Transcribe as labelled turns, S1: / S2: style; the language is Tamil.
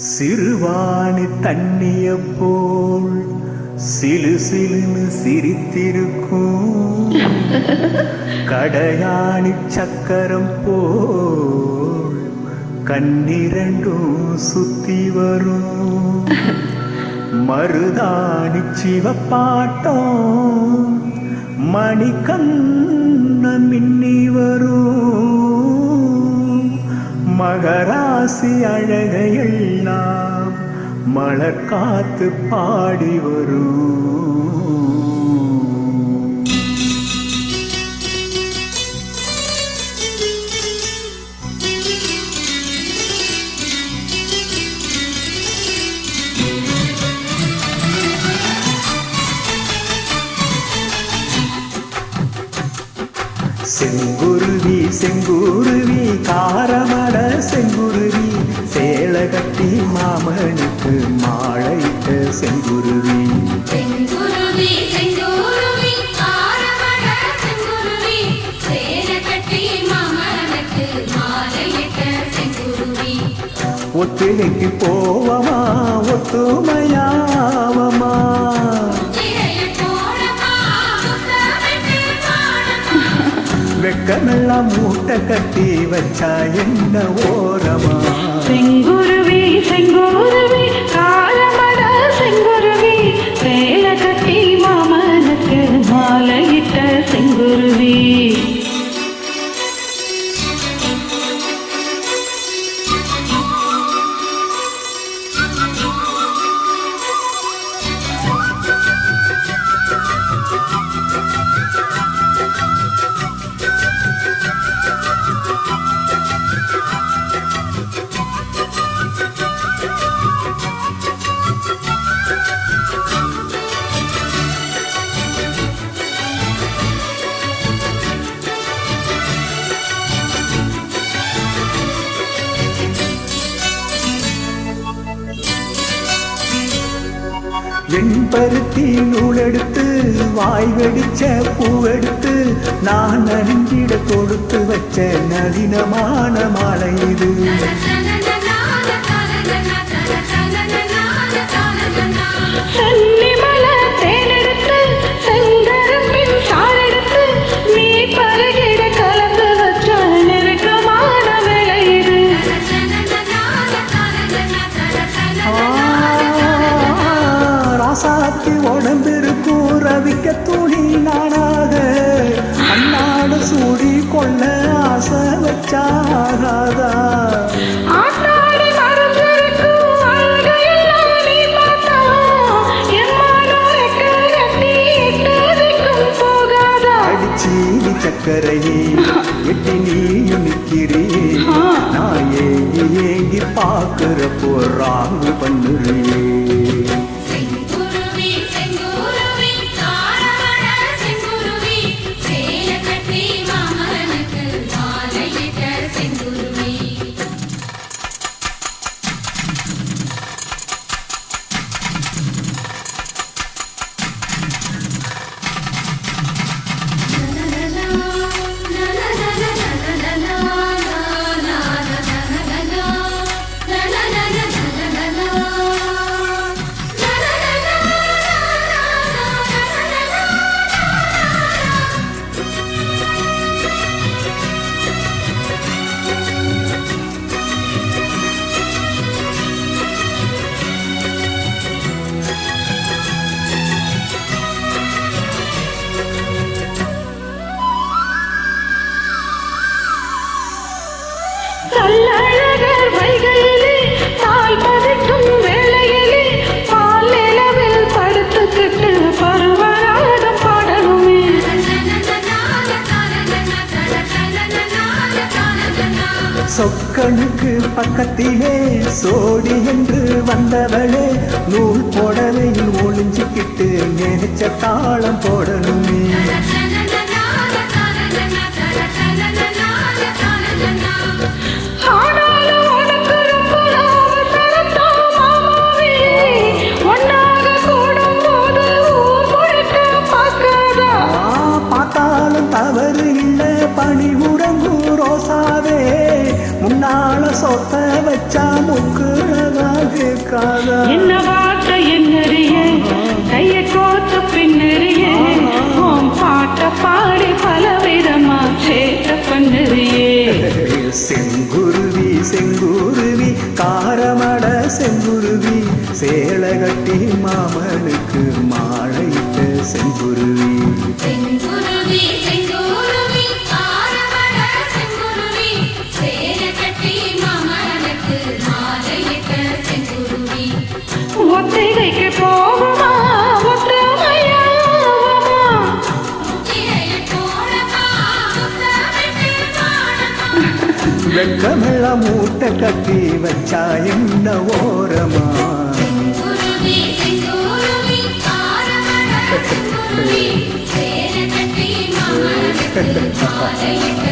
S1: சிறுவாணி தண்ணிய போல் சிலு சிலுன்னு சிரித்திருக்கும் கடையாணி சக்கரம் போல் கண்ணிரண்டும் சுத்தி வரும் மருதாணி சிவப்பாட்டம் மணிக்கண்ண மின்னி வரும் மகராசி அழகையெல்லாம் மலர் காத்து பாடி வரும். செங்குருவி செங்குருவி காரமட செங்குருவி சேலை கட்டி மாமனுக்கு மாலையிட்ட செங்குருவி.
S2: செங்குருவி செங்குருவி காரமட செங்குருவி சேலை கட்டி மாமனுக்கு மாலையிட்ட செங்குருவி.
S1: ஒத்திகைக்கு போவமா ஒத்துமையாவமா வெக்கமெல்லாம் மூட்டை கட்டி வச்சா என்ன ஓரமா.
S3: செங்குருவி செங்குருவி காலமட செங்குருவி சேலை கட்டி மாமனுக்கு மாலையிட்ட செங்குருவி.
S1: வெண்பருத்தி நூலெடுத்து வாய் வெடிச்ச பூவெடுத்து நான் அறிஞ்சிட கொடுத்து வச்ச நளினமான மாலை இது. ராசாத்தி உடம்பிருக்கும் ரவிக்க துணி நானாக அண்ணாடு சூடி கொள்ள ஆசை வச்சாகாதா. அடிச்சீனி சக்கரையே எட்டி நீயும் நிக்கிறே நான் ஏங்கி ஏங்கி பாக்குற போறாங்க பண்ணுறியே. சொக்கனுக்கு பக்கத்திலே சோடி என்று வந்தவளே நூல் போடவையில் ஒளிஞ்சிக்கிட்டு நினைச்ச தாளம் போடணுமே. பார்த்தாலும் தவறு இல்லை பணி உறங்கும் ரோசாவே முன்னால சொத்த வச்சா முக்குறதாக ராதா
S3: என்ன வார்த்தை என்னறிய கைய கோத்த பின்னறிய உன் பாட்ட பாடி பலவிதமா சேட்ட பண்ணறியே
S1: செங்குருவி செங்குருவி காரமட செங்குருவி சேலை கட்டி மாமனுக்கு மாலையிட்ட செங்குருவி
S2: செங்குருவி செங்குருவி ஆரவட செங்குருவி சேலை கட்டி மாமனுக்கு மாலையிட்ட செங்குருவி
S3: ஒத்திகைக்கு போகுமா ஒத்தமையாகுமா
S2: இறைய போடமா முத்தமிட்டு பாடமா
S1: வெக்கமெல்லாம் மூட்டை கட்டி வச்சா என்ன ஓரமா
S2: செங்குருவி செங்குருவி ஆரவட செங்குருவி சேலை கட்டி மாமனுக்கு மாலையிட்ட